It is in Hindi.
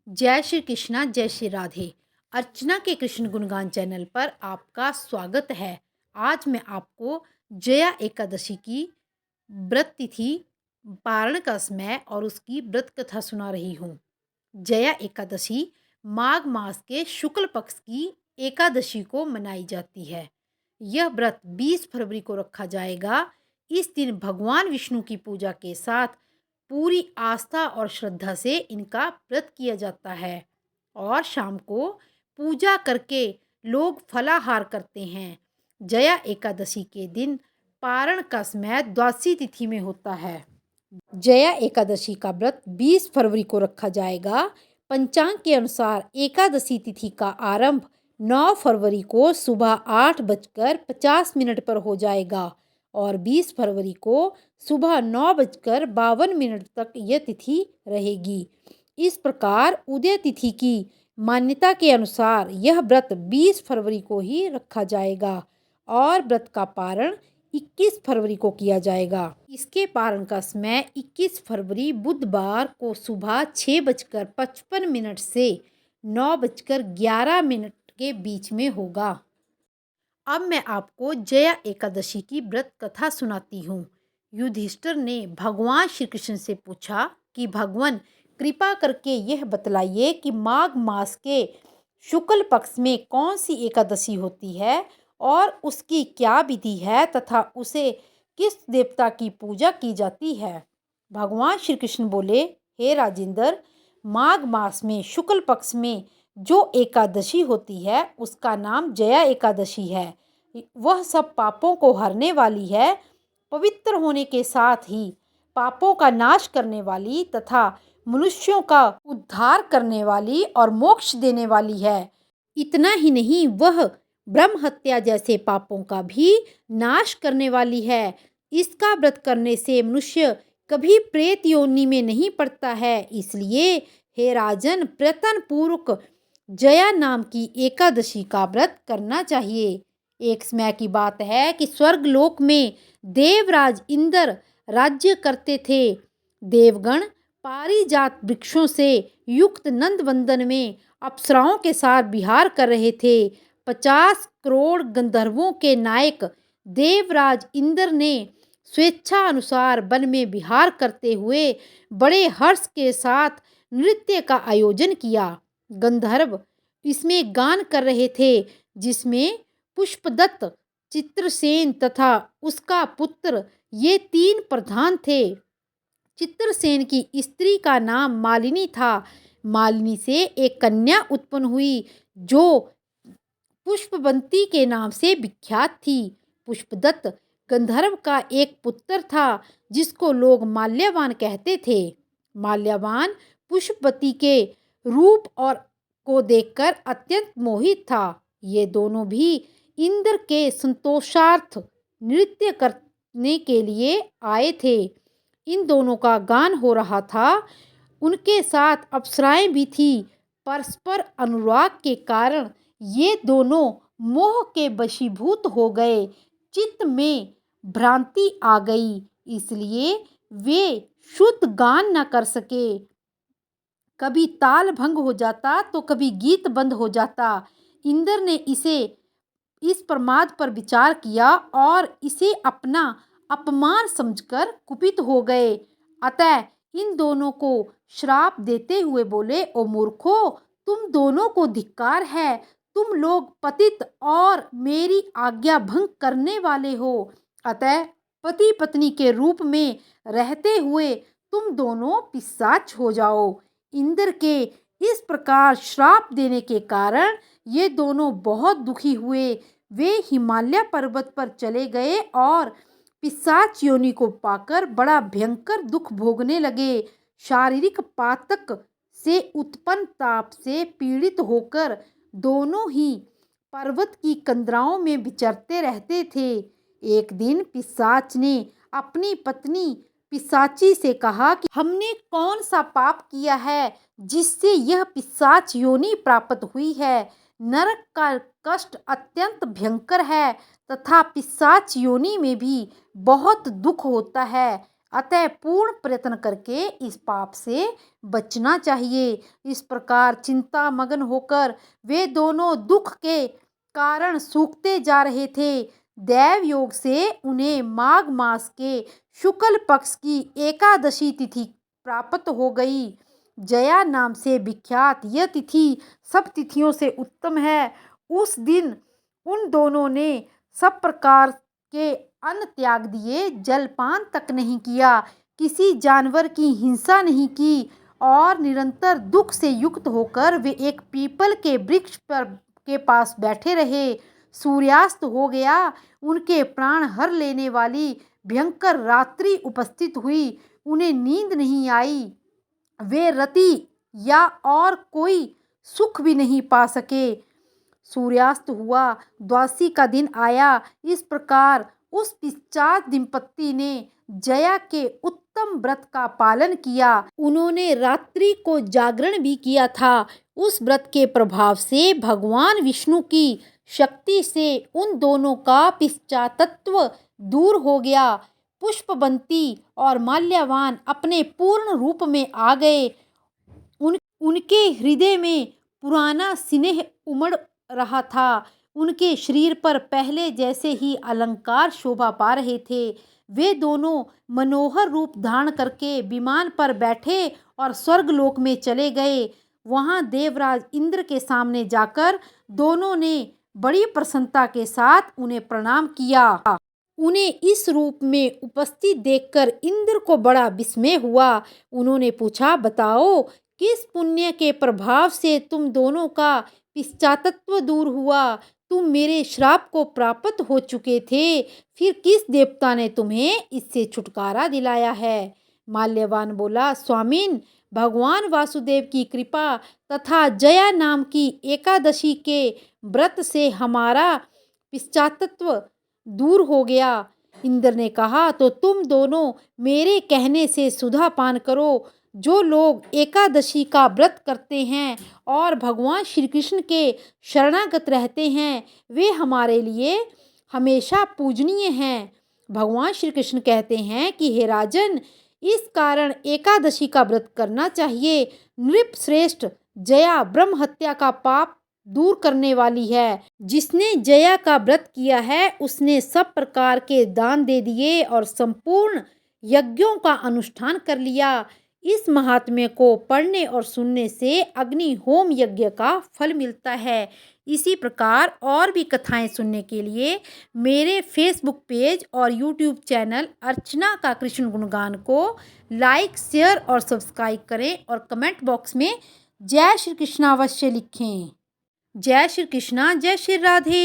जय श्री कृष्णा, जय श्री राधे। अर्चना के कृष्ण गुणगान चैनल पर आपका स्वागत है। आज मैं आपको जया एकादशी की व्रत तिथि, पारण का समय और उसकी व्रत कथा सुना रही हूँ। जया एकादशी माघ मास के शुक्ल पक्ष की एकादशी को मनाई जाती है। यह व्रत 20 फरवरी को रखा जाएगा। इस दिन भगवान विष्णु की पूजा के साथ पूरी आस्था और श्रद्धा से इनका व्रत किया जाता है और शाम को पूजा करके लोग फलाहार करते हैं। जया एकादशी के दिन पारण का समय द्वादशी तिथि में होता है। जया एकादशी का व्रत 20 फरवरी को रखा जाएगा। पंचांग के अनुसार एकादशी तिथि का आरंभ 9 फरवरी को सुबह 8:50 पर हो जाएगा और 20 फरवरी को सुबह 9:52 तक यह तिथि रहेगी। इस प्रकार उदय तिथि की मान्यता के अनुसार यह व्रत 20 फरवरी को ही रखा जाएगा और व्रत का पारण 21 फरवरी को किया जाएगा। इसके पारण का समय 21 फरवरी बुधवार को सुबह 6:55 से 9:11 के बीच में होगा। अब मैं आपको जया एकादशी की व्रत कथा सुनाती हूँ। युधिष्ठिर ने भगवान श्री कृष्ण से पूछा कि भगवान, कृपा करके यह बतलाइए कि माघ मास के शुक्ल पक्ष में कौन सी एकादशी होती है और उसकी क्या विधि है तथा उसे किस देवता की पूजा की जाती है। भगवान श्री कृष्ण बोले, हे राजेंद्र, माघ मास में शुक्ल पक्ष में जो एकादशी होती है उसका नाम जया एकादशी है। वह सब पापों को हरने वाली है, पवित्र होने के साथ ही पापों का नाश करने वाली तथा मनुष्यों का उद्धार करने वाली और मोक्ष देने वाली है। इतना ही नहीं, वह ब्रह्म हत्या जैसे पापों का भी नाश करने वाली है। इसका व्रत करने से मनुष्य कभी प्रेत योनि में नहीं पड़ता है। इसलिए हे राजन, प्रयत्न पूर्वक जया नाम की एकादशी का व्रत करना चाहिए। एक समय की बात है कि स्वर्गलोक में देवराज इंद्र राज्य करते थे। देवगण पारिजात वृक्षों से युक्त नंदवंदन में अप्सराओं के साथ विहार कर रहे थे। 50 करोड़ गंधर्वों के नायक देवराज इंद्र ने स्वेच्छा अनुसार वन में विहार करते हुए बड़े हर्ष के साथ नृत्य का आयोजन किया। गंधर्व इसमें गान कर रहे थे, जिसमें पुष्पदत्त, चित्रसेन तथा उसका पुत्र ये 3 प्रधान थे। चित्रसेन की स्त्री का नाम मालिनी था। मालिनी से एक कन्या उत्पन्न हुई जो पुष्पवंती के नाम से विख्यात थी। पुष्पदत्त गंधर्व का एक पुत्र था जिसको लोग माल्यवान कहते थे। माल्यवान पुष्पवती के रूप और को देखकर अत्यंत मोहित था। ये दोनों भी इंद्र के संतोषार्थ नृत्य करने के लिए आए थे। इन दोनों का गान हो रहा था। उनके साथ अप्सराएं भी थी। परस्पर अनुराग के कारण ये दोनों मोह के वशीभूत हो गए। चित्त में भ्रांति आ गई, इसलिए वे शुद्ध गान न कर सके। कभी ताल भंग हो जाता तो कभी गीत बंद हो जाता। इंद्र ने इस प्रमाद पर विचार किया और इसे अपना अपमान समझकर कुपित हो गए। अतः इन दोनों को श्राप देते हुए बोले, ओ मूर्खो, तुम दोनों को धिक्कार है। तुम लोग पतित और मेरी आज्ञा भंग करने वाले हो। अतः पति पत्नी के रूप में रहते हुए तुम दोनों पिशाच हो जाओ। इंद्र के इस प्रकार श्राप देने के कारण ये दोनों बहुत दुखी हुए। वे हिमालय पर्वत पर चले गए और पिशाच योनि को पाकर बड़ा भयंकर दुख भोगने लगे। शारीरिक पातक से उत्पन्न ताप से पीड़ित होकर दोनों ही पर्वत की कंदराओं में विचरते रहते थे। एक दिन पिशाच ने अपनी पत्नी पिशाची से कहा कि हमने कौन सा पाप किया है जिससे यह पिशाच योनि प्राप्त हुई है। नरक का कष्ट अत्यंत भयंकर है तथा पिशाच योनि में भी बहुत दुख होता है। अतः पूर्ण प्रयत्न करके इस पाप से बचना चाहिए। इस प्रकार चिंता मग्न होकर वे दोनों दुख के कारण सूखते जा रहे थे। दैव योग से उन्हें माघ मास के शुक्ल पक्ष की एकादशी तिथि प्राप्त हो गई। जया नाम से विख्यात यह तिथि सब तिथियों से उत्तम है। उस दिन उन दोनों ने सब प्रकार के अन्न त्याग दिए, जलपान तक नहीं किया, किसी जानवर की हिंसा नहीं की और निरंतर दुख से युक्त होकर वे एक पीपल के वृक्ष पर के पास बैठे रहे। सूर्यास्त हो गया। उनके प्राण हर लेने वाली भयंकर रात्रि उपस्थित हुई। उन्हें नींद नहीं आई। वे रति या और कोई सुख भी नहीं पा सके। सूर्यास्त हुआ, द्वादशी का दिन आया। इस प्रकार उस पिशाच दंपत्ति ने जया के उत्तम व्रत का पालन किया। उन्होंने रात्रि को जागरण भी किया था। उस व्रत के प्रभाव से भगवान विष्णु की शक्ति से उन दोनों का पिशाचत्व दूर हो गया। पुष्पवंती और माल्यवान अपने पूर्ण रूप में आ गए। उनके हृदय में पुराना स्नेह उमड़ रहा था। उनके शरीर पर पहले जैसे ही अलंकार शोभा पा रहे थे। वे दोनों मनोहर रूप धारण करके विमान पर बैठे और स्वर्गलोक में चले गए। वहां देवराज इंद्र के सामने जाकर दोनों ने बड़ी प्रसन्नता के साथ उन्हें प्रणाम किया। उन्हें इस रूप में उपस्थित देखकर इंद्र को बड़ा विस्मय हुआ। उन्होंने पूछा, बताओ किस पुण्य के प्रभाव से तुम दोनों का पिशाचत्व दूर हुआ? तुम मेरे श्राप को प्राप्त हो चुके थे, फिर किस देवता ने तुम्हें इससे छुटकारा दिलाया है? माल्यवान बोला, स्वामिन, भगवान वासुदेव की कृपा तथा जया नाम की एकादशी के व्रत से हमारा पिशाचत्व दूर हो गया। इंद्र ने कहा, तो तुम दोनों मेरे कहने से सुधा पान करो। जो लोग एकादशी का व्रत करते हैं और भगवान श्री कृष्ण के शरणागत रहते हैं, वे हमारे लिए हमेशा पूजनीय हैं। भगवान श्री कृष्ण कहते हैं कि हे राजन, इस कारण एकादशी का व्रत करना चाहिए। नृप श्रेष्ठ जया ब्रह्म हत्या का पाप दूर करने वाली है। जिसने जया का व्रत किया है उसने सब प्रकार के दान दे दिए और संपूर्ण यज्ञों का अनुष्ठान कर लिया। इस महात्म्य को पढ़ने और सुनने से अग्नि होम यज्ञ का फल मिलता है। इसी प्रकार और भी कथाएं सुनने के लिए मेरे फेसबुक पेज और यूट्यूब चैनल अर्चना का कृष्ण गुणगान को लाइक, शेयर और सब्सक्राइब करें और कमेंट बॉक्स में जय श्री कृष्ण अवश्य लिखें। जय श्री कृष्णा, जय श्री राधे।